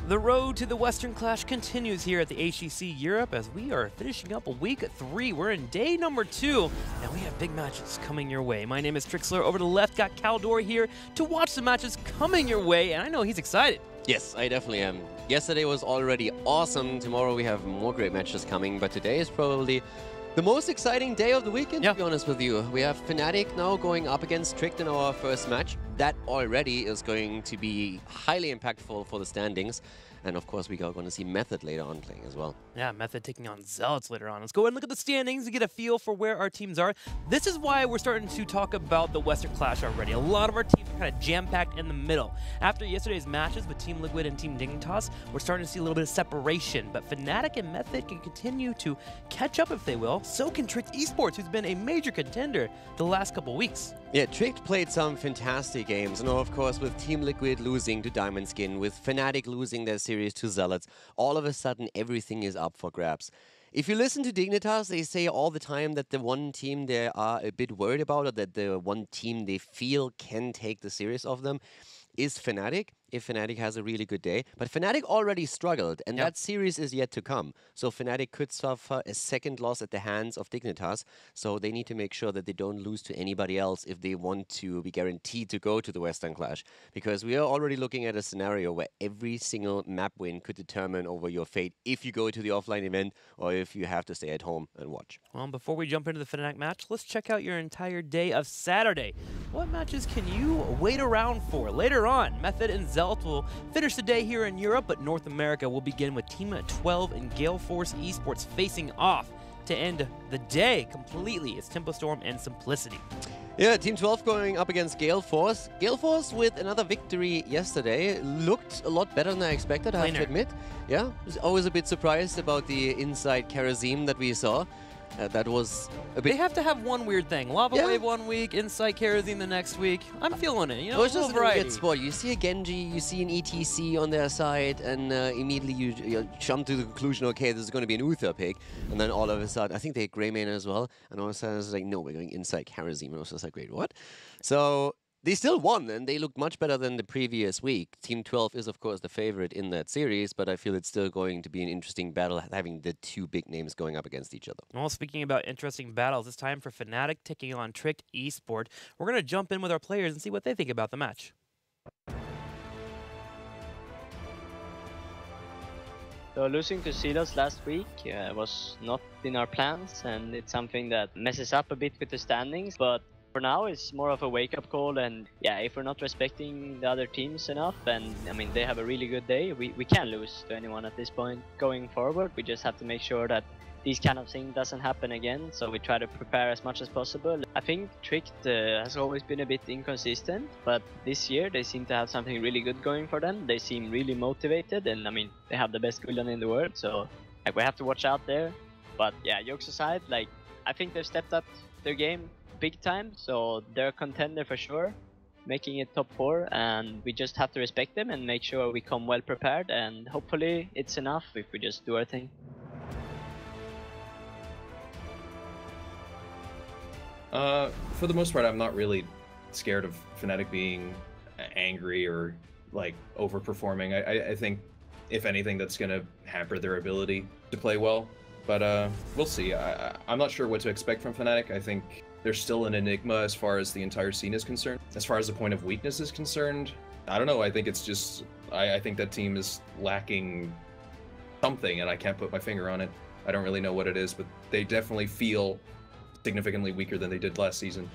The road to the Western Clash continues here at the HGC Europe as we are finishing up week 3. We're in day number 2, and we have big matches coming your way. My name is Trixler. Over to the left, got Caldor here to watch the matches coming your way, and I know he's excited. Yes, I definitely am. Yesterday was already awesome. Tomorrow we have more great matches coming, but today is probably the most exciting day of the weekend, to be honest with you. We have Fnatic now going up against Tricked in our first match. That already is going to be highly impactful for the standings. And of course, we are going to see Method later on playing as well. Yeah, Method taking on Zealots later on. Let's go ahead and look at the standings to get a feel for where our teams are. This is why we're starting to talk about the Western Clash already. A lot of our teams are kind of jam-packed in the middle. After yesterday's matches with Team Liquid and Team Dignitas, we're starting to see a little bit of separation. But Fnatic and Method can continue to catch up if they will. So can Tricked Esports, who's been a major contender the last couple weeks. Yeah, Tricked played some fantastic games. And of course, with Team Liquid losing to Diamond Skin, with Fnatic losing their series to Zealots, all of a sudden everything is up for grabs. If you listen to Dignitas, they say all the time that the one team they are a bit worried about, or that the one team they feel can take the series of them, is Fnatic, if Fnatic has a really good day. But Fnatic already struggled, and that series is yet to come. So Fnatic could suffer a second loss at the hands of Dignitas, so they need to make sure that they don't lose to anybody else if they want to be guaranteed to go to the Western Clash. Because we are already looking at a scenario where every single map win could determine over your fate if you go to the offline event or if you have to stay at home and watch. Well, before we jump into the Fnatic match, let's check out your entire day of Saturday. What matches can you wait around for? Later on, Method and Zealot will finish the day here in Europe, but North America will begin with Team 12 and Gale Force Esports facing off to end the day completely. It's Tempo Storm and Simplicity. Yeah, Team 12 going up against Gale Force. Gale Force with another victory yesterday looked a lot better than I expected, I have to admit. Yeah, I was always a bit surprised about the inside Kerosene that we saw. That was a bit... They have to have one weird thing. Lava Wave one week, Insight Kerosene the next week. I'm feeling it, you know, it's just a variety. weird spot. You see a Genji, you see an ETC on their side, and immediately you jump to the conclusion, okay, this is going to be an Uther pick. And then all of a sudden, I think they had Greymane as well, and all of a sudden it's like, no, we're going Insight Kerosene. And I was just like, wait, what? So... they still won, and they looked much better than the previous week. Team 12 is, of course, the favorite in that series, but I feel it's still going to be an interesting battle, having the two big names going up against each other. Well, speaking about interesting battles, it's time for Fnatic taking on Tricked Esport. We're going to jump in with our players and see what they think about the match. So losing to Silos last week was not in our plans, and it's something that messes up a bit with the standings, but for now, it's more of a wake-up call, and yeah, if we're not respecting the other teams enough, and I mean, they have a really good day, we can't lose to anyone at this point going forward. We just have to make sure that these kind of things doesn't happen again, so we try to prepare as much as possible. I think Tricked has always been a bit inconsistent, but this year they seem to have something really good going for them. They seem really motivated, and I mean, they have the best Gul'dan in the world, so like, we have to watch out there. But yeah, jokes aside, like, I think they've stepped up their game big time, so they're a contender for sure, making it top 4, and we just have to respect them and make sure we come well prepared, and hopefully it's enough if we just do our thing. For the most part, I'm not really scared of Fnatic being angry or like overperforming. I think if anything, that's going to hamper their ability to play well, but we'll see. I'm not sure what to expect from Fnatic. I think they're still an enigma as far as the entire scene is concerned. As far as the point of weakness is concerned, I don't know. I think it's just, I think that team is lacking something, and I can't put my finger on it. I don't really know what it is, but they definitely feel significantly weaker than they did last season.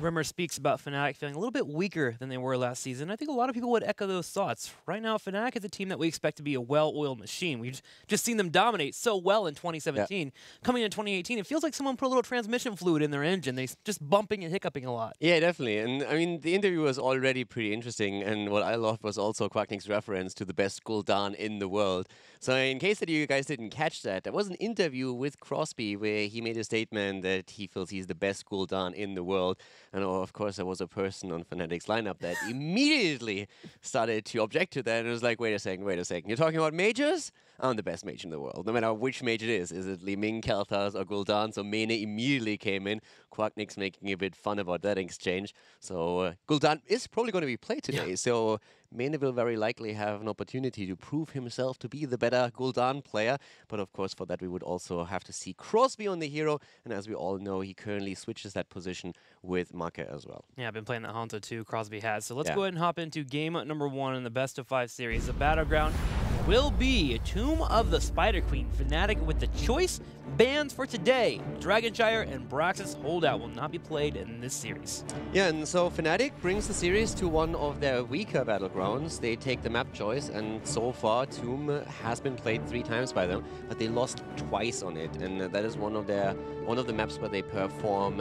Rimmer speaks about Fnatic feeling a little bit weaker than they were last season. I think a lot of people would echo those thoughts. Right now, Fnatic is a team that we expect to be a well-oiled machine. We've just seen them dominate so well in 2017. Coming in 2018, it feels like someone put a little transmission fluid in their engine. They're just bumping and hiccuping a lot. Yeah, definitely. And I mean, the interview was already pretty interesting. And what I loved was also Quacknick's reference to the best Gul'dan in the world. So in case that you guys didn't catch that, there was an interview with Crosby where he made a statement that he feels he's the best Gul'dan in the world. And of course, there was a person on Fnatic's lineup that immediately started to object to that and was like, wait a second. You're talking about majors? I'm the best mage in the world, no matter which mage it is. Is it Li Ming, Kalthas, or Gul'dan? So Mene immediately came in. Quacknick's making a bit fun about that exchange. So Gul'dan is probably going to be played today. So Mene will very likely have an opportunity to prove himself to be the better Gul'dan player. But of course, for that, we would also have to see Crosby on the hero. And as we all know, he currently switches that position with Maka as well. Yeah, I've been playing that Hanzo too, Crosby has. So let's go ahead and hop into game number 1 in the best of 5 series. The battleground will be Tomb of the Spider Queen. Fnatic with the choice bans for today. Dragonshire and Braxis Holdout will not be played in this series. Yeah, and so Fnatic brings the series to one of their weaker battlegrounds. They take the map choice, and so far Tomb has been played 3 times by them, but they lost twice on it, and that is one of the maps where they perform.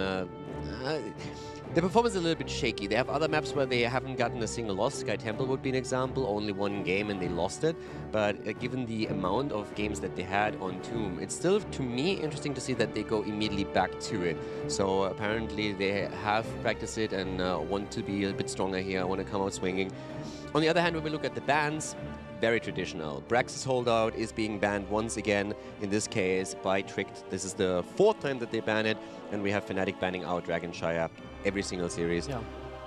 The performance is a little bit shaky. They have other maps where they haven't gotten a single loss. Sky Temple would be an example. Only 1 game and they lost it. But given the amount of games that they had on Tomb, it's still, to me, interesting to see that they go immediately back to it. So apparently they have practiced it and want to be a bit stronger here, want to come out swinging. On the other hand, when we look at the bans, very traditional. Braxis Holdout is being banned once again, in this case by Tricked. This is the 4th time that they ban it, and we have Fnatic banning out Dragonshire every single series. Yeah.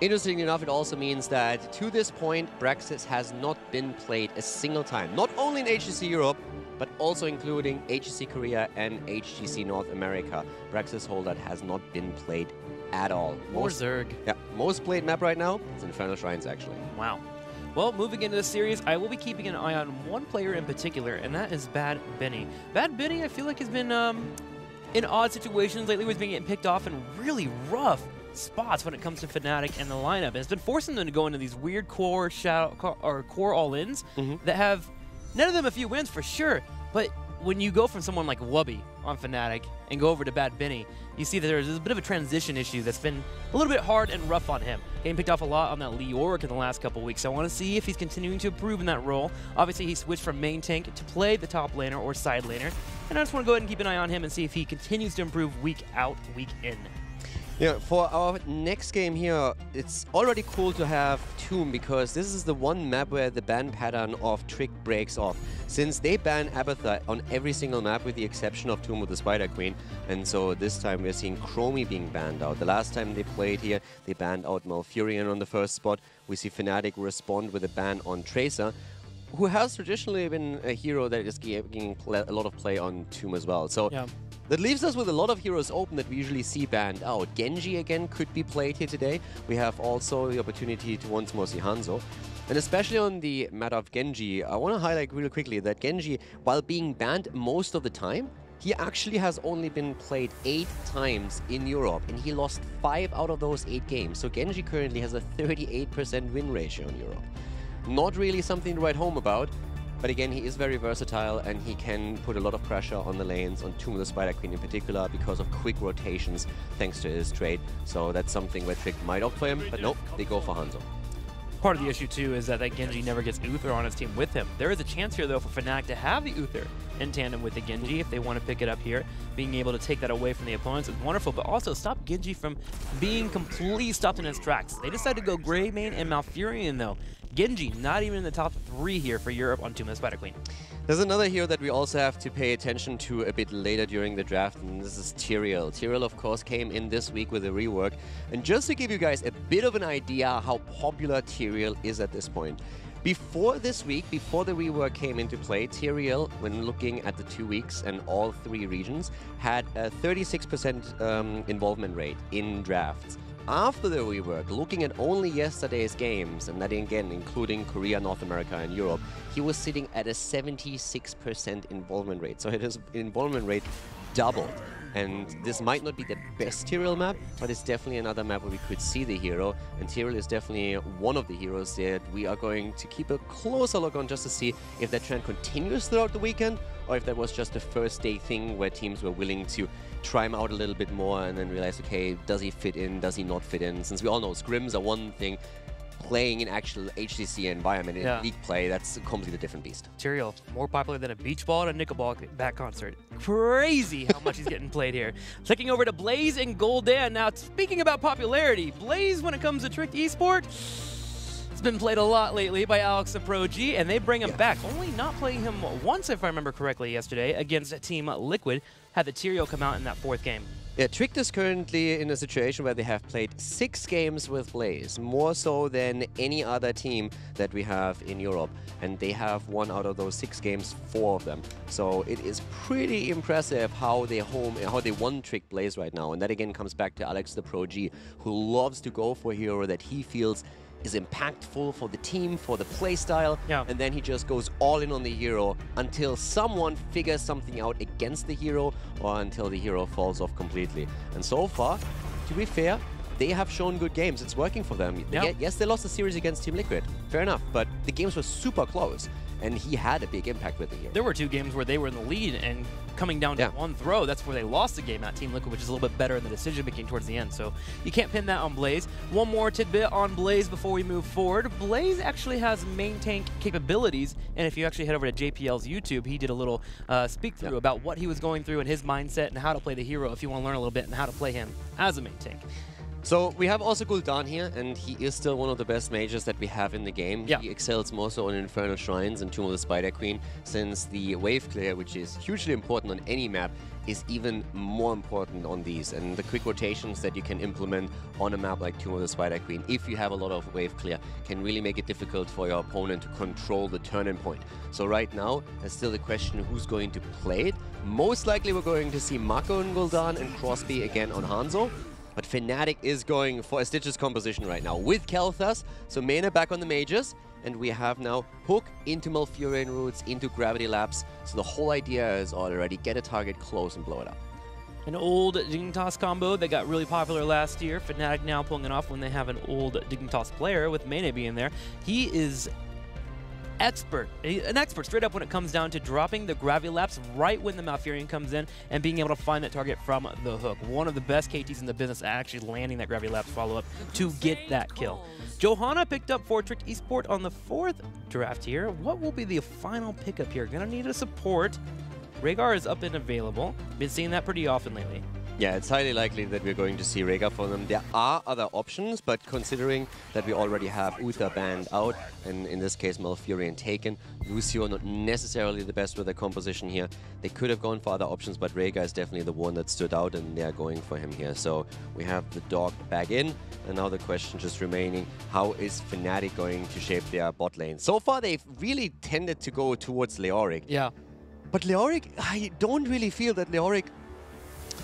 Interestingly enough, it also means that to this point, Braxis has not been played a single time. Not only in HGC Europe, but also including HGC Korea and HGC North America. Braxis Holdout has not been played at all. More Zerg. Yeah, most played map right now is Infernal Shrines, actually. Wow. Well, moving into the series, I will be keeping an eye on one player in particular, and that is Bad Benny. Bad Benny, I feel like, has been in odd situations lately where he's been getting picked off in really rough spots when it comes to Fnatic and the lineup. And it's been forcing them to go into these weird core all-ins that have none of them a few wins for sure. But when you go from someone like Wubby on Fnatic and go over to Bad Benny, you see that there's a bit of a transition issue that's been a little bit hard and rough on him. Getting picked off a lot on that Leoric in the last couple weeks. So I want to see if he's continuing to improve in that role. Obviously, he switched from main tank to play the top laner or side laner. And I just want to go ahead and keep an eye on him and see if he continues to improve week out, week in. Yeah, for our next game here, it's already cool to have Tomb because this is the one map where the ban pattern of Trick breaks off. Since they ban Abathur on every single map with the exception of Tomb of the Spider Queen, and so this time we're seeing Chromie being banned out. The last time they played here, they banned out Malfurion on the first spot. We see Fnatic respond with a ban on Tracer, who has traditionally been a hero that is getting a lot of play on Tomb as well. So. Yeah. That leaves us with a lot of heroes open that we usually see banned out. Genji again could be played here today. We have also the opportunity to once more see Hanzo. And especially on the matter of Genji, I want to highlight real quickly that Genji, while being banned most of the time, he actually has only been played 8 times in Europe, and he lost 5 out of those 8 games. So Genji currently has a 38% win ratio in Europe. Not really something to write home about. But again, he is very versatile and he can put a lot of pressure on the lanes, on Tomb of the Spider Queen in particular, because of quick rotations thanks to his trade. So that's something where Trick might opt for him, but nope, they go for Hanzo. Part of the issue too is that Genji never gets Uther on his team with him. There is a chance here though for Fnatic to have the Uther in tandem with the Genji if they want to pick it up here. Being able to take that away from the opponents is wonderful, but also stop Genji from being completely stopped in his tracks. They decided to go Grey Mane and Malfurion though. Genji not even in the top 3 here for Europe on Tomb of the Spider Queen. There's another hero that we also have to pay attention to a bit later during the draft, and this is Tyrael. Tyrael, of course, came in this week with a rework. And just to give you guys a bit of an idea how popular Tyrael is at this point. Before this week, before the rework came into play, Tyrael, when looking at the 2 weeks and all 3 regions, had a 36% involvement rate in drafts. After the rework, looking at only yesterday's games, and that again including Korea, North America, and Europe, he was sitting at a 76% involvement rate. So his involvement rate doubled. And this might not be the best Tyrael map, but it's definitely another map where we could see the hero. And Tyrael is definitely one of the heroes that we are going to keep a closer look on just to see if that trend continues throughout the weekend, or if that was just a first day thing where teams were willing to try him out a little bit more and then realize, okay, does he fit in, does he not fit in? Since we all know scrims are one thing, playing in actual HGC environment, in league play, that's a completely different beast. Tyrael, more popular than a beach ball at a Nickelback concert. Crazy how much he's getting played here. Checking over to Blaze and Gul'dan. Now, speaking about popularity, Blaze, when it comes to Tricked Esport, it's been played a lot lately by Alex the Pro G, and they bring him back. Only not playing him once, if I remember correctly, yesterday against Team Liquid. Had the Tyrael come out in that 4th game. Yeah, Tricked is currently in a situation where they have played 6 games with Blaze, more so than any other team that we have in Europe. And they have won out of those 6 games, 4 of them. So it is pretty impressive how they won Tricked Blaze right now. And that again comes back to Alex the Pro G, who loves to go for a hero that he feels is impactful for the team, for the playstyle, and then he just goes all in on the hero until someone figures something out against the hero or until the hero falls off completely. And so far, to be fair, they have shown good games. It's working for them. Yes, they lost the series against Team Liquid. Fair enough, but the games were super close, and he had a big impact with the hero. There were 2 games where they were in the lead and coming down to 1 throw. That's where they lost the game at Team Liquid, which is a little bit better in the decision-making towards the end. So you can't pin that on Blaze. One more tidbit on Blaze before we move forward. Blaze actually has main tank capabilities, and if you actually head over to JPL's YouTube, he did a little speak-through about what he was going through and his mindset and how to play the hero if you want to learn a little bit and how to play him as a main tank. So we have also Gul'dan here, and he is still one of the best mages that we have in the game. He excels more so on Infernal Shrines and Tomb of the Spider Queen, since the wave clear, which is hugely important on any map, is even more important on these. And the quick rotations that you can implement on a map like Tomb of the Spider Queen, if you have a lot of wave clear, can really make it difficult for your opponent to control the turning point. So right now, there's still the question who's going to play it. Most likely we're going to see Mako and Gul'dan and Crosby again on Hanzo. But Fnatic is going for a Stitches composition right now with Kel'Thas. So Mena back on the mages. And we have now Hook into Malfurion roots, into Gravity Lapse. So the whole idea is already get a target close and blow it up. An old Dignitas combo that got really popular last year. Fnatic now pulling it off when they have an old Dignitas player with Mena being there. He is an expert straight up when it comes down to dropping the Gravity Lapse right when the Malfurion comes in and being able to find that target from the hook. One of the best KTs in the business at actually landing that Gravity Lapse follow-up to get that kill. Johanna picked up for Tricked Esport on the 4th draft here. What will be the final pickup here? Gonna need a support. Rhaegar is up and available. Been seeing that pretty often lately. Yeah, it's highly likely that we're going to see Rhaegar for them. There are other options, but considering that we already have Uther banned out, and in this case Malfurion taken, Lucio not necessarily the best with the composition here. They could have gone for other options, but Rhaegar is definitely the one that stood out, and they're going for him here. So we have the dog back in, and now the question just remaining, how is Fnatic going to shape their bot lane? So far they've really tended to go towards Leoric. Yeah. But Leoric, I don't really feel that Leoric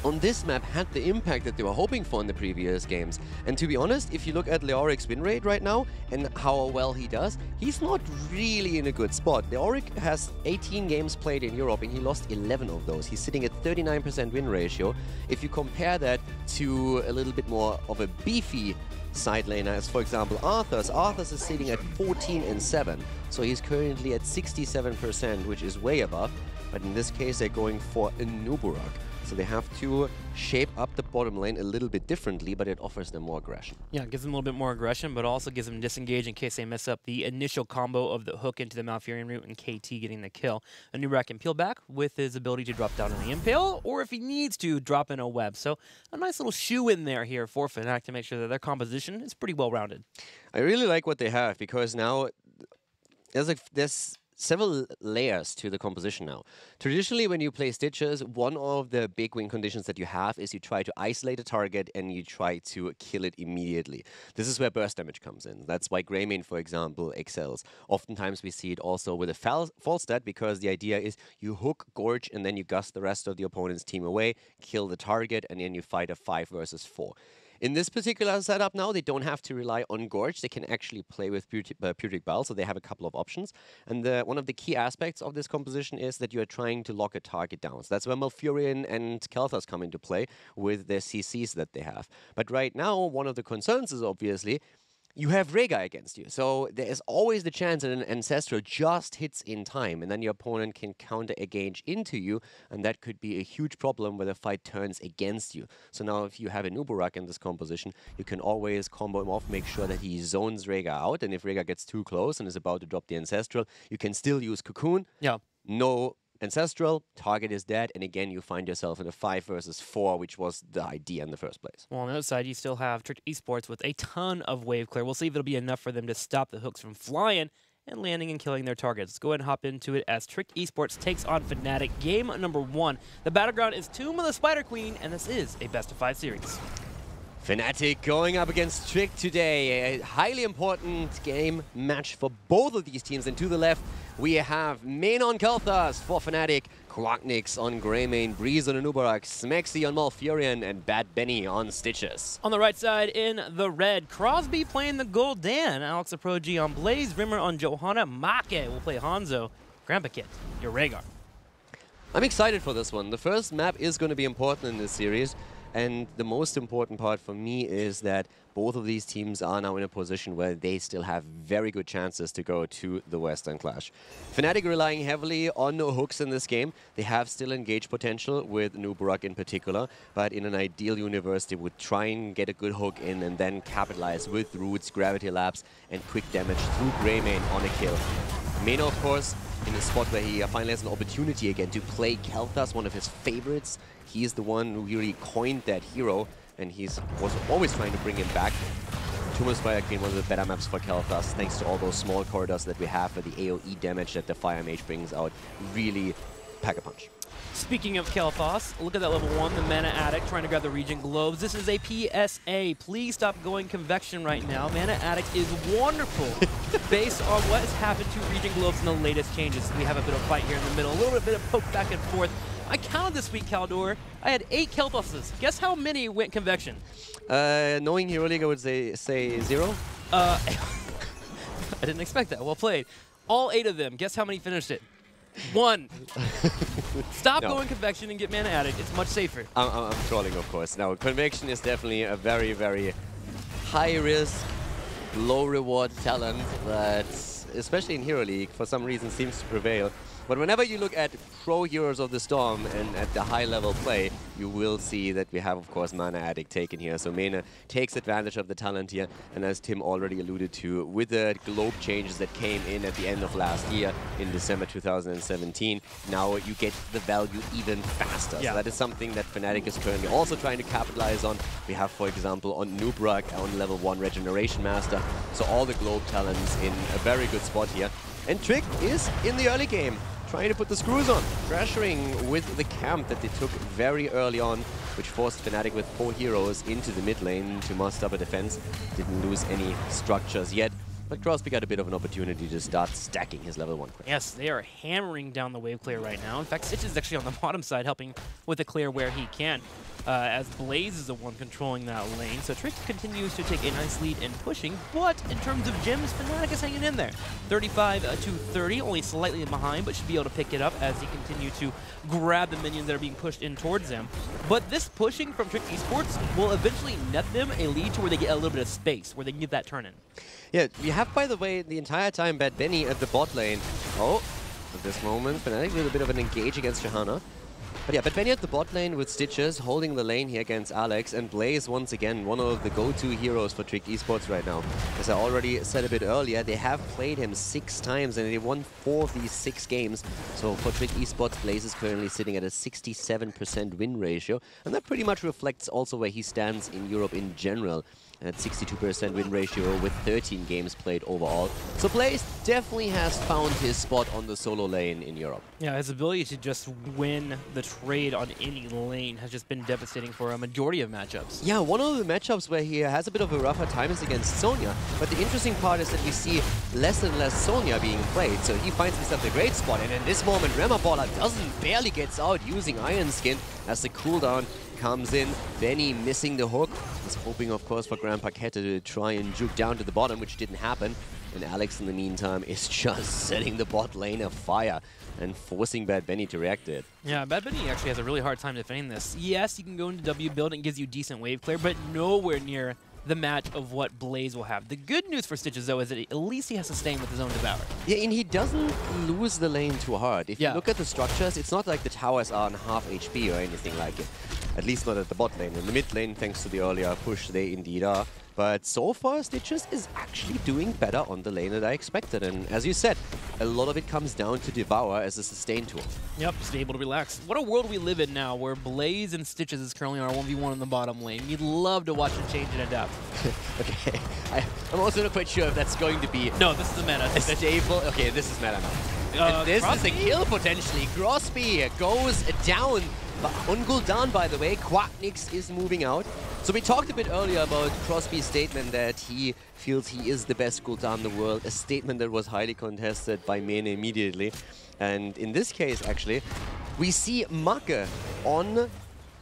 on this map had the impact that they were hoping for in the previous games. And to be honest, if you look at Leoric's win rate right now and how well he does, he's not really in a good spot. Leoric has 18 games played in Europe and he lost 11 of those. He's sitting at 39% win ratio. If you compare that to a little bit more of a beefy side laner, as for example Arthur's is sitting at 14-7. So he's currently at 67%, which is way above. But in this case, they're going for a Nuburak. So they have to shape up the bottom lane a little bit differently, but it offers them more aggression. Yeah, it gives them a little bit more aggression, but also gives them disengage in case they mess up the initial combo of the hook into the Malfurion route and KT getting the kill. Nuburak can peel back with his ability to drop down in the Impale, or if he needs to, drop in a web. So a nice little shoe in there here for Fnatic to make sure that their composition is pretty well rounded. I really like what they have, because now there's several layers to the composition now. Traditionally, when you play Stitches, one of the big win conditions that you have is you try to isolate a target and you try to kill it immediately. This is where burst damage comes in. That's why Greymane, for example, excels. Oftentimes we see it also with a false stat, because the idea is you hook, gorge, and then you gust the rest of the opponent's team away, kill the target, and then you fight a 5 versus 4. In this particular setup now, they don't have to rely on Gorge. They can actually play with Putrid Bile, so they have a couple of options. And one of the key aspects of this composition is that you are trying to lock a target down. So that's where Malfurion and Kel'Thas come into play with their CCs that they have. But right now, one of the concerns is obviously you have Rhaegar against you. So there is always the chance that an Ancestral just hits in time, and then your opponent can counter engage into you, and that could be a huge problem where the fight turns against you. So now if you have a Nuburak in this composition, you can always combo him off, make sure that he zones Rhaegar out, and if Rhaegar gets too close and is about to drop the Ancestral, you can still use Cocoon. Yeah. No Ancestral, target is dead, and again you find yourself in a 5 versus 4, which was the idea in the first place. Well, on the other side, you still have Tricked Esports with a ton of wave clear. We'll see if it'll be enough for them to stop the hooks from flying and landing and killing their targets. Let's go ahead and hop into it as Tricked Esports takes on Fnatic. Game number 1. The battleground is Tomb of the Spider Queen, and this is a best-of-5 series. Fnatic going up against Tricked today. A highly important game match for both of these teams. And to the left, we have Main on Kel'Thas for Fnatic, Quacknix on Greymane, Breeze on Anubarak, Smexy on Malfurion, and Bad Benny on Stitches. On the right side, in the red, Crosby playing the Gul'dan, Alex Aproji on Blaze, Rimmer on Johanna, Make will play Hanzo, Grandpa Kit, your Rhaegar. I'm excited for this one. The first map is going to be important in this series. And the most important part for me is that both of these teams are now in a position where they still have very good chances to go to the Western Clash. Fnatic relying heavily on no hooks in this game. They have still engaged potential with Nubarak in particular, but in an ideal universe they would try and get a good hook in and then capitalize with roots, gravity labs, and quick damage through Greymane on a kill. Main, of course, in a spot where he finally has an opportunity again to play Kel'Thas, one of his favorites. He's the one who really coined that hero, and was always trying to bring him back. Tomb of the Spider Queen, one of the better maps for Kel'Thas, thanks to all those small corridors that we have for the AoE damage that the Fire Mage brings out. Really pack a punch. Speaking of Kel'Thas, look at that level 1, the Mana Addict trying to grab the Regent Globes. This is a PSA. Please stop going Convection right now. Mana Addict is wonderful based on what has happened to Regent Globes in the latest changes. We have a bit of fight here in the middle, a little bit of poke back and forth. I counted this week, Caldor. I had 8 Kel'Thases. Guess how many went Convection? Knowing Hero League, I would say 0. I didn't expect that. Well played. All 8 of them. Guess how many finished it? 1. Stop going Convection and get Mana Addict. It's much safer. I'm trolling, of course. Now, Convection is definitely a very, very high-risk, low-reward talent that, especially in Hero League, for some reason seems to prevail. But whenever you look at pro Heroes of the Storm and at the high-level play, you will see that we have, of course, Mana Addict taken here. So Mana takes advantage of the talent here, and as Tim already alluded to, with the globe changes that came in at the end of last year, in December 2017, now you get the value even faster. Yeah. So that is something that Fnatic is currently also trying to capitalize on. We have, for example, on Nubarak, on level 1 Regeneration Master, so all the globe talents in a very good spot here. And Trick is in the early game, trying to put the screws on, pressuring with the camp that they took very early on, which forced Fnatic with 4 heroes into the mid lane to muster up a defense. Didn't lose any structures yet, but Crosby got a bit of an opportunity to start stacking his level 1 quick. Yes, they are hammering down the wave clear right now. In fact, Stitch is actually on the bottom side helping with the clear where he can, as Blaze is the one controlling that lane. So Trick continues to take a nice lead in pushing, but in terms of gems, Fnatic is hanging in there. 35 to 30, only slightly behind, but should be able to pick it up as he continues to grab the minions that are being pushed in towards him. But this pushing from Trick Esports will eventually net them a lead to where they get a little bit of space, where they can get that turn in. Yeah, we have, by the way, the entire time Bad Benny at the bot lane. Oh, at this moment, Fnatic with a bit of an engage against Johanna. But yeah, Bad Benny at the bot lane with Stitches, holding the lane here against Alex, and Blaze once again, one of the go-to heroes for Trick Esports right now. As I already said a bit earlier, they have played him 6 times and they won 4 of these 6 games. So for Trick Esports, Blaze is currently sitting at a 67% win ratio, and that pretty much reflects also where he stands in Europe in general. At 62% win ratio with 13 games played overall. So Blaze definitely has found his spot on the solo lane in Europe. Yeah, his ability to just win the trade on any lane has just been devastating for a majority of matchups. Yeah, one of the matchups where he has a bit of a rougher time is against Sonya. But the interesting part is that we see less and less Sonya being played. So he finds himself a great spot. And in this moment, Remaballer barely gets out using Iron Skin as the cooldown comes in. Benny missing the hook. He's hoping, of course, for Grandpa Keta to try and juke down to the bottom, which didn't happen. And Alex, in the meantime, is just setting the bot lane afire and forcing Bad Benny to react to it. Yeah, Bad Benny actually has a really hard time defending this. Yes, you can go into W build and it gives you decent wave clear, but nowhere near the match of what Blaze will have. The good news for Stitches, though, is that at least he has to stay with his own Devour. Yeah, and he doesn't lose the lane too hard. If you look at the structures, it's not like the towers are on half HP or anything like it. At least not at the bot lane. In the mid lane, thanks to the earlier push, they indeed are. But so far, Stitches is actually doing better on the lane than I expected. And as you said, a lot of it comes down to Devour as a sustain tool. Yep, just able to relax. What a world we live in now, where Blaze and Stitches is currently on our 1v1 in the bottom lane. You'd love to watch it change and adapt. Okay, I'm also not quite sure if that's going to be... No, this is the meta. A stable... Okay, this is meta now. And this Crosby? is a kill, potentially. Crosby goes down. On Gul'dan, by the way, Quacknix is moving out. So we talked a bit earlier about Crosby's statement that he feels he is the best Gul'dan in the world, a statement that was highly contested by Mene immediately. And in this case, actually, we see Make on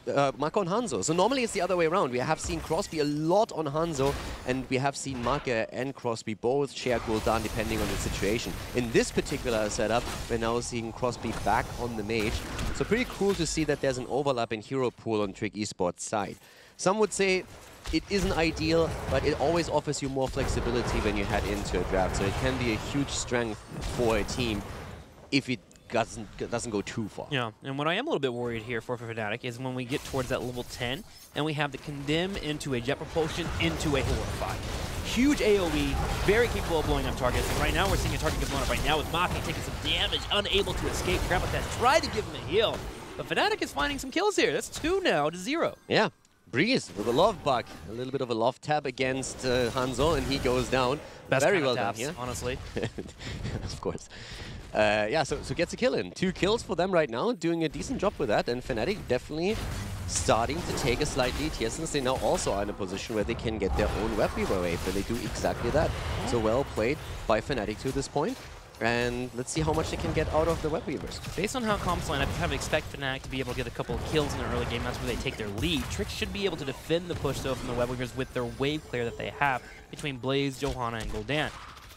Hanzo. So normally it's the other way around. We have seen Crosby a lot on Hanzo, and we have seen Make and Crosby both share Gul'dan depending on the situation. In this particular setup, we're now seeing Crosby back on the mage. So pretty cool to see that there's an overlap in hero pool on Trick Esports side. Some would say it isn't ideal, but it always offers you more flexibility when you head into a draft. So it can be a huge strength for a team if it doesn't go too far. Yeah, and what I am a little bit worried here for Fnatic is when we get towards that level 10 and we have the Condemn into a Jet Propulsion into a Horrify. Huge AoE, very capable of blowing up targets. And right now we're seeing a target get blown up right now with Maki taking some damage, unable to escape. Gravitas tried to give him a heal, but Fnatic is finding some kills here. That's 2 now to 0. Yeah. Breeze with a love bug. A little bit of a love tap against Hanzo, and he goes down. Best very kind well of taps, done here. honestly. Of course. Yeah, so gets a kill in. 2 kills for them right now, doing a decent job with that, and Fnatic definitely starting to take a slight lead here, since they now also are in a position where they can get their own web weaver wave, and they do exactly that. So well played by Fnatic to this point. And let's see how much they can get out of the web weavers. Based on how comps line, I kind of expect Fnatic to be able to get a couple of kills in the early game. That's where they take their lead. Trick should be able to defend the push, though, from the web weavers with their wave clear that they have between Blaze, Johanna, and Gul'dan.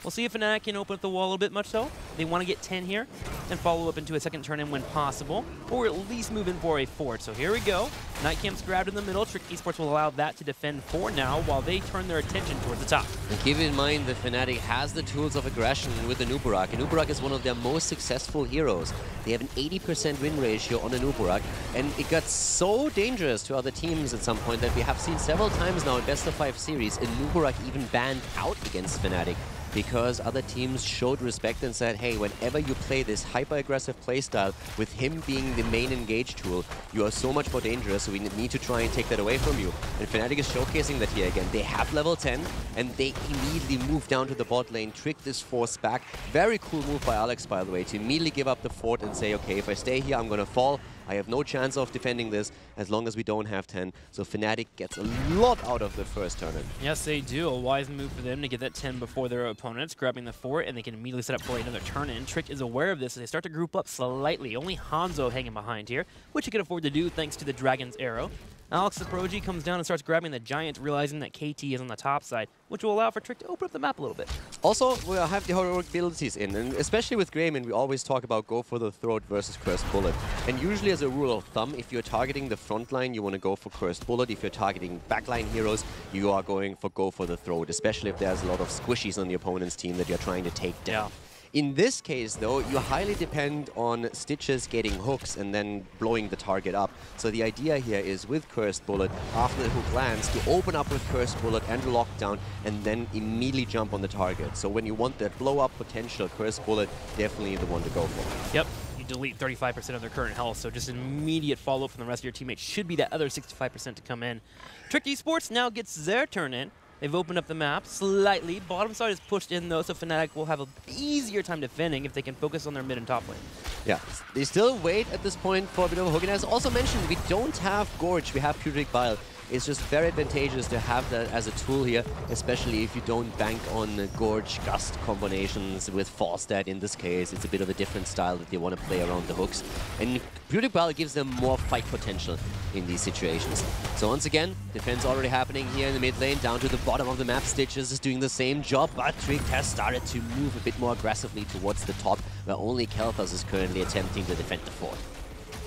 We'll see if Fnatic can open up the wall a little bit much so. They want to get 10 here and follow up into a second turn-in when possible, or at least move in for a fort. So here we go. Night Camp's grabbed in the middle. Trick Esports will allow that to defend for now while they turn their attention towards the top. And keep in mind that Fnatic has the tools of aggression with the Nuburak. Nuburak is one of their most successful heroes. They have an 80% win ratio on the Nuburak, and it got so dangerous to other teams at some point that we have seen several times now in Best of 5 series, a Nuburak even banned out against Fnatic, because other teams showed respect and said, hey, whenever you play this hyper-aggressive playstyle with him being the main engage tool, you are so much more dangerous, so we need to try and take that away from you. And Fnatic is showcasing that here again. They have level 10, and they immediately move down to the bot lane, trick this force back. Very cool move by Alex, by the way, to immediately give up the fort and say, okay, if I stay here, I'm gonna fall. I have no chance of defending this as long as we don't have 10. So Fnatic gets a lot out of the first turn-in. Yes, they do. A wise move for them to get that 10 before their opponents, grabbing the fort, and they can immediately set up for another turn-in. Trick is aware of this as they start to group up slightly. Only Hanzo hanging behind here, which he can afford to do thanks to the Dragon's Arrow. Alex Saproji comes down and starts grabbing the Giant, realizing that KT is on the top side, which will allow for Trick to open up the map a little bit. Also, we have the heroic abilities in, and especially with Greymane, we always talk about go for the throat versus Cursed Bullet. And usually as a rule of thumb, if you're targeting the front line, you want to go for Cursed Bullet. If you're targeting backline heroes, you are going for go for the throat, especially if there's a lot of squishies on the opponent's team that you're trying to take down. Yeah. In this case, though, you highly depend on Stitches getting hooks and then blowing the target up. So the idea here is with Cursed Bullet, after the hook lands, to open up with Cursed Bullet and Lockdown and then immediately jump on the target. So when you want that blow-up potential, Cursed Bullet definitely the one to go for. Yep. You delete 35% of their current health, so just immediate follow-up from the rest of your teammates should be that other 65% to come in. Trick Esports now gets their turn in. They've opened up the map slightly. Bottom side is pushed in, though, so Fnatic will have an easier time defending if they can focus on their mid and top lane. Yeah, they still wait at this point for a bit of a hook. And as also mentioned, we don't have Gorge, we have Putrid Bile. It's just very advantageous to have that as a tool here, especially if you don't bank on Gorge Gust combinations with Falstad in this case. It's a bit of a different style that they want to play around the hooks. And Putrid Bile gives them more fight potential in these situations. So once again, defense already happening here in the mid lane, down to the bottom of the map. Stitches is doing the same job, but Trick has started to move a bit more aggressively towards the top, where only Kel'Thas is currently attempting to defend the fort.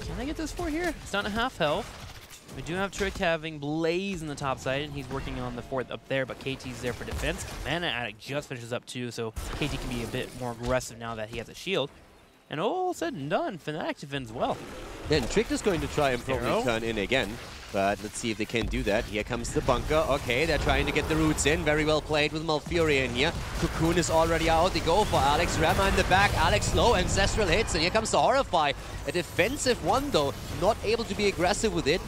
Can they get this fort here? It's down to half health. We do have Trick having Blaze in the top side, and he's working on the fort up there, but KT's there for defense. Mana Addict just finishes up too, so KT can be a bit more aggressive now that he has a shield. And all said and done, Fnatic defends well. Then Trick is going to try and probably turn in again. But let's see if they can do that. Here comes the bunker. Okay, they're trying to get the roots in. Very well played with Malfuri in here. Cocoon is already out. They go for Alex. Rema in the back. Alex low. Ancestral hits. And here comes the Horrify. A defensive one, though. Not able to be aggressive with it.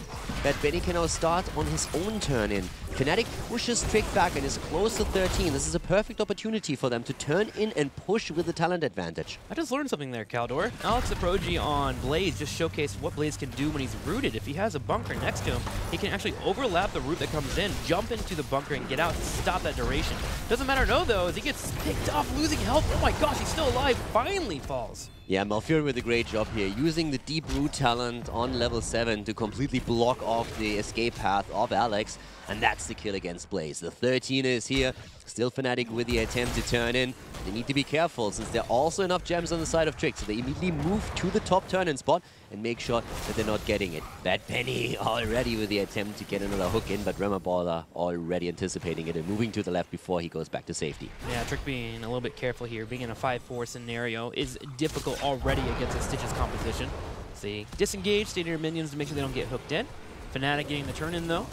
That Benny can now start on his own turn in. Fnatic pushes Tricked back and is close to 13. This is a perfect opportunity for them to turn in and push with the talent advantage. I just learned something there, Caldor. Alex Aproji on Blaze just showcased what Blaze can do when he's rooted. If he has a bunker next to him, he can actually overlap the root that comes in, jump into the bunker, and get out to stop that duration. Doesn't matter though, as he gets picked off, losing health. Oh my gosh, he's still alive. Finally falls. Yeah, Malfuri with a great job here, using the deep root talent on level 7 to completely block off the escape path of Alex, and that's the kill against Blaze. The 13 is here, still Fnatic with the attempt to turn in. They need to be careful since there are also enough gems on the side of Tricked, so they immediately move to the top turn-in spot and make sure that they're not getting it. Bad Penny already with the attempt to get another hook in, but Rema Baller already anticipating it and moving to the left before he goes back to safety. Yeah, Trick being a little bit careful here, being in a 5-4 scenario is difficult already against the Stitches composition. See, disengage, stay near minions to make sure they don't get hooked in. Fnatic getting the turn in though.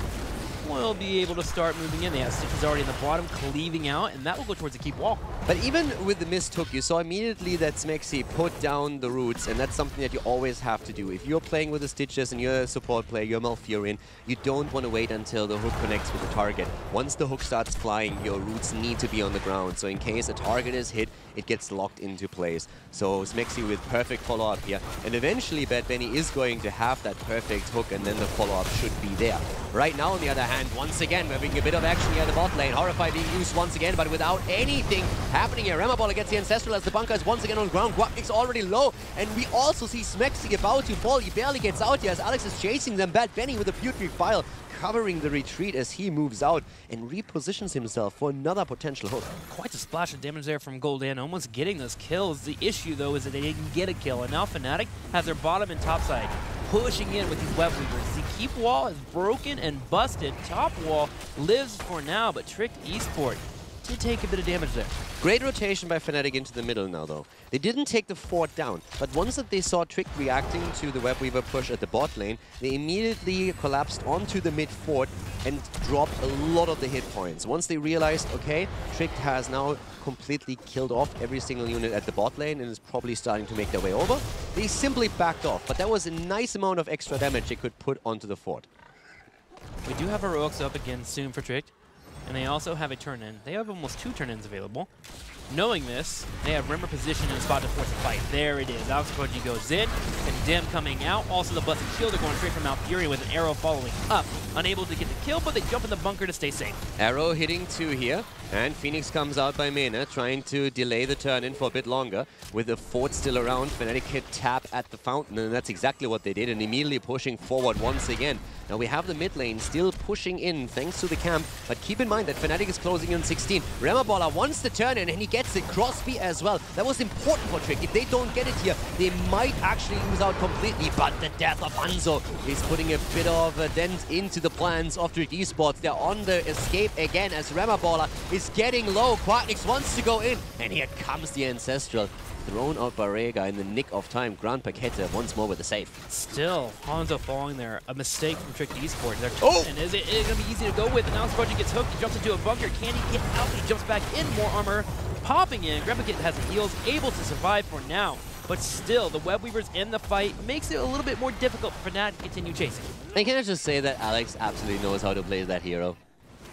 Will be able to start moving in. They have Stitches already in the bottom, cleaving out, and that will go towards the keep wall. But even with the missed hook, you saw immediately that Smexy put down the roots, and that's something that you always have to do. If you're playing with the Stitches and you're a support player, you're Malfurion, you don't want to wait until the hook connects with the target. Once the hook starts flying, your roots need to be on the ground, so in case a target is hit, it gets locked into place. So Smexy with perfect follow-up here, and eventually Bad Benny is going to have that perfect hook, and then the follow-up should be there. Right now, on the other hand, once again, we're having a bit of action here at the bot lane. Horrify being used once again, but without anything happening here. Rema Baller gets the Ancestral as the bunker is once again on the ground. Guapnik's already low, and we also see Smexy about to fall. He barely gets out here as Alex is chasing them. Bad Benny with a Putrid File covering the retreat as he moves out and repositions himself for another potential hook. Quite a splash of damage there from Golden, almost getting those kills. The issue, though, is that they didn't get a kill, and now Fnatic has their bottom and top side pushing in with these web weavers. The keep wall is broken and busted. Top wall lives for now, but Tricked Esport did take a bit of damage there. Great rotation by Fnatic into the middle now, though. They didn't take the fort down, but once that they saw Tricked reacting to the web weaver push at the bot lane, they immediately collapsed onto the mid fort and dropped a lot of the hit points. Once they realized, okay, Tricked has now completely killed off every single unit at the bot lane and is probably starting to make their way over, they simply backed off. But that was a nice amount of extra damage they could put onto the fort. We do have heroics up again soon for Tricked, and they also have a turn-in. They have almost 2 turn-ins available. Knowing this, they have Rimmer positioned in a spot to force a fight. There it is. Alex Koji goes in, Condemn coming out. Also the Busted Shield are going straight from Malfurion with an arrow following up. Unable to get the kill, but they jump in the bunker to stay safe. Arrow hitting 2 here, and Phoenix comes out by Mena, trying to delay the turn-in for a bit longer. With the fort still around, Fnatic hit tap at the fountain, and that's exactly what they did, and immediately pushing forward once again. Now we have the mid lane still pushing in thanks to the camp, but keep in mind that Fnatic is closing in 16. Rema Baller wants the turn-in, and he gets it. Crosby as well. That was important for Trick. If they don't get it here, they might actually lose out completely, but the death of Hanzo is putting a bit of a dent into the plans of Tricked Esports. They're on the escape again as Rema Baller is getting low. Quacknix wants to go in, and here comes the Ancestral. Thrown out by Rhaegar in the nick of time. Grand Paquette once more with the save. Still, Hanzo falling there. A mistake from Tricked Esports. Oh! Is it going to be easy to go with? And now Sparky gets hooked. He jumps into a bunker. Can he get out? He jumps back in. More armor popping in. Grand Paquette has the heals. Able to survive for now. But still, the Web Weavers in the fight makes it a little bit more difficult for Fnatic to continue chasing. And can I just say that Alex absolutely knows how to play that hero?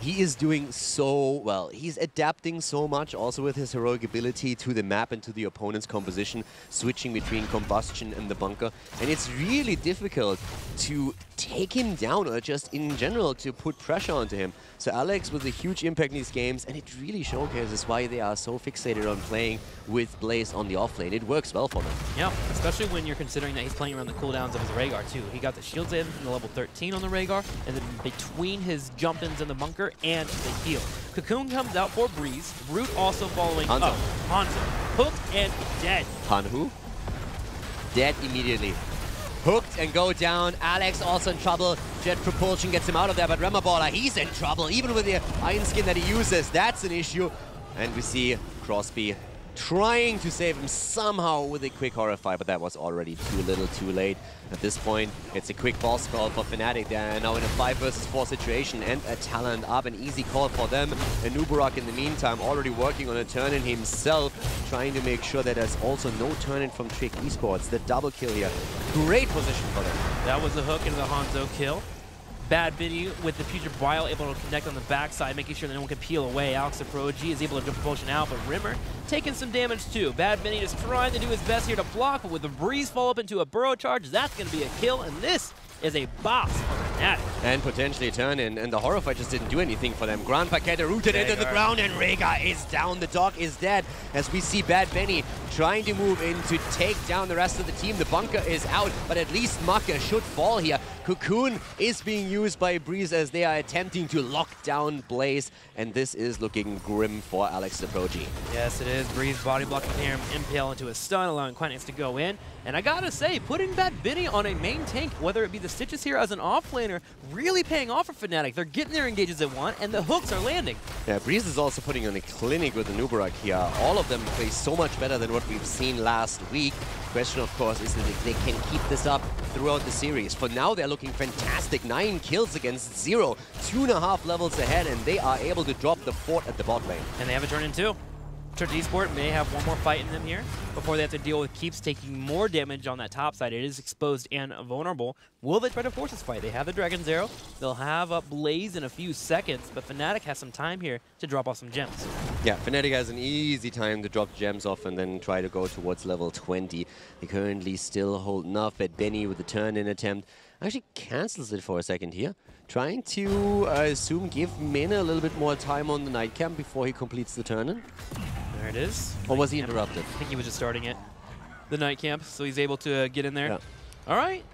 He is doing so well. He's adapting so much also with his heroic ability to the map and to the opponent's composition, switching between combustion and the bunker. And it's really difficult to take him down or just in general to put pressure onto him. So Alex with a huge impact in these games, and it really showcases why they are so fixated on playing with Blaze on the offlane. It works well for them. Yeah, especially when you're considering that he's playing around the cooldowns of his Rhaegar too. He got the shields in from the level 13 on the Rhaegar, and then between his jump-ins in the bunker and the heal. Cocoon comes out for Breeze. Root also following Hanzo. up. Hanzo. Hooked and dead. Han who? Dead immediately. Hooked and go down. Alex also in trouble. Jet Propulsion gets him out of there, but Rema Baller, he's in trouble. Even with the Iron Skin that he uses, that's an issue. And we see Crosby trying to save him somehow with a quick Horrify, but that was already too little, too late. At this point, it's a quick boss call for Fnatic. They're now in a 5 versus 4 situation, and a Talent up, an easy call for them. And Nubarak, in the meantime, already working on a turn-in himself, trying to make sure that there's also no turn-in from Tricked Esports. The double kill here, great position for them. That was the hook into the Hanzo kill. Bad Biddy with the Future Bile able to connect on the backside, making sure that no one can peel away. Alex the Pro-G is able to jump potion out, but Rimmer taking some damage too. Bad Biddy is trying to do his best here to block, but with the Breeze fall up into a Burrow Charge, that's going to be a kill, and this is a boss for Fnatic. And potentially a turn-in, and the Horrify just didn't do anything for them. Grand Paquette rooted into the ground, and Rega is down. The dog is dead, as we see Bad Benny trying to move in to take down the rest of the team. The bunker is out, but at least Maka should fall here. Cocoon is being used by Breeze as they are attempting to lock down Blaze, and this is looking grim for Alex the Pro-G. Yes, it is. Breeze body blocking him, impale into a stun, allowing Quinix to go in. And I gotta say, putting Bad Benny on a main tank, whether it be the Stitches here as an offlaner, really paying off for Fnatic. They're getting their engages they want, and the hooks are landing. Yeah, Breeze is also putting on a clinic with the Nubarak here. All of them play so much better than what we've seen last week. Question, of course, is that if they can keep this up throughout the series. For now, they're looking fantastic. 9 kills against 0. 2.5 levels ahead, and they are able to drop the fort at the bot lane. And they have a turn in too. Tricked Esport may have one more fight in them here before they have to deal with Keeps taking more damage on that top side. It is exposed and vulnerable. Will they try to force this fight? They have the Dragon's Arrow. They'll have up Blaze in a few seconds, but Fnatic has some time here to drop off some gems. Yeah, Fnatic has an easy time to drop gems off and then try to go towards level 20. They currently still hold enough at Benny with the turn-in attempt. Actually cancels it for a second here. Trying to, I assume, give Min a little bit more time on the night camp before he completes the turn-in. There it is. Or was he interrupted? I think he was just starting it. The night camp, so he's able to get in there. Yeah. All right,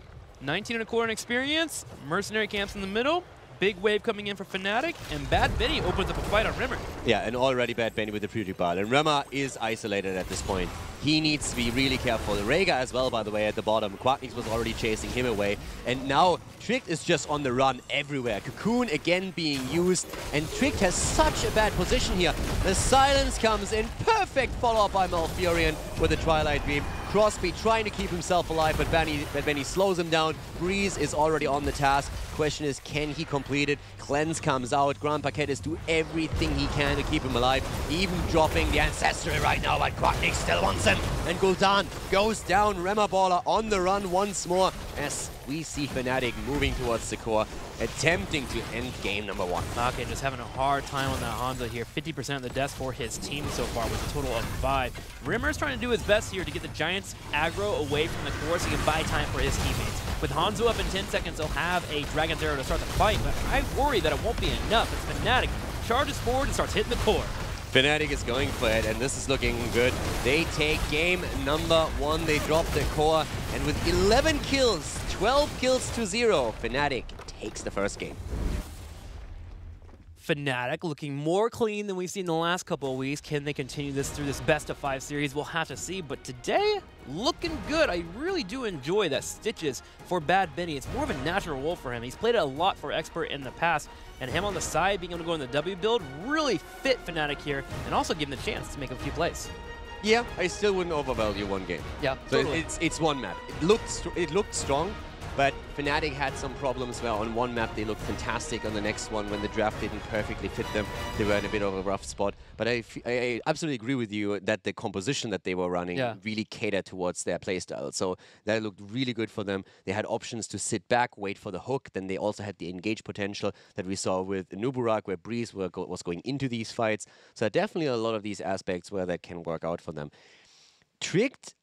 19.25 in experience. Mercenary camps in the middle. Big wave coming in for Fnatic, and Bad Benny opens up a fight on Rimmer. Yeah, and already Bad Benny with the Future Bile. And Rimmer is isolated at this point. He needs to be really careful. Rega as well, by the way, at the bottom. Quacknix was already chasing him away. And now Tricked is just on the run everywhere. Cocoon again being used. And Tricked has such a bad position here. The silence comes in. Perfect follow-up by Malfurion with the Twilight Beam. Crosby trying to keep himself alive, but Benny slows him down. Breeze is already on the task. Question is, can he complete it? Cleanse comes out. Grand Paquette is doing everything he can to keep him alive. Even dropping the Ancestral right now, but Quacknix still wants him. And Gul'dan goes down. Remaballer on the run once more as we see Fnatic moving towards the core, attempting to end game number 1. Okay, just having a hard time on that Hanzo here. 50% of the deaths for his team so far with a total of 5. Rimmer's trying to do his best here to get the Giants aggro away from the core so he can buy time for his teammates. With Hanzo up in 10 seconds, he'll have a Dragon's Arrow to start the fight, but I worry that it won't be enough as Fnatic charges forward and starts hitting the core. Fnatic is going for it, and this is looking good. They take game number 1. They drop the core, and with 11 kills, 12 kills to 0, Fnatic takes the first game. Fnatic looking more clean than we've seen the last couple of weeks. Can they continue this through this best-of-5 series? We'll have to see, but today, looking good. I really do enjoy that Stitches for Bad Benny. It's more of a natural role for him. He's played it a lot for Expert in the past, and him on the side, being able to go in the W build, really fit Fnatic here, and also give him the chance to make a few plays. Yeah, I still wouldn't overvalue one game. Yeah, so totally. It's one map. It looked strong, but Fnatic had some problems where on one map they looked fantastic. On the next one, when the draft didn't perfectly fit them, they were in a bit of a rough spot. But I absolutely agree with you that the composition that they were running really catered towards their playstyle. So that looked really good for them. They had options to sit back, wait for the hook. Then they also had the engage potential that we saw with Nubarak, where Breeze was going into these fights. So definitely a lot of these aspects where that can work out for them. Tricked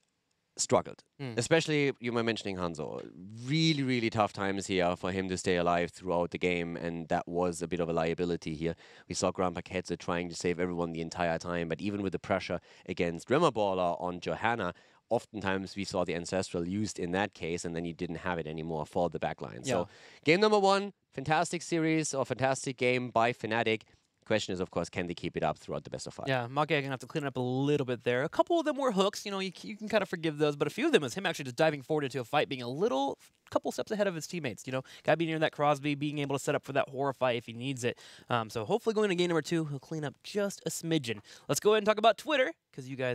struggled, especially you were mentioning Hanzo. Really, really tough times here for him to stay alive throughout the game, and that was a bit of a liability here. We saw Grand Paquette trying to save everyone the entire time, but even with the pressure against Remaballer on Johanna, oftentimes we saw the Ancestral used in that case, and then you didn't have it anymore for the backline. So game number 1, fantastic series or fantastic game by Fnatic. Question is, of course, can they keep it up throughout the best of 5? Yeah, Mage gonna have to clean up a little bit there. A couple of them were hooks, you know, you can kind of forgive those, but a few of them was him actually just diving forward into a fight, being a couple steps ahead of his teammates, you know. Gotta be near that Crosby, being able to set up for that Horrify if he needs it. So hopefully going to game number 2, he'll clean up just a smidgen. Let's go ahead and talk about Twitter, because you guys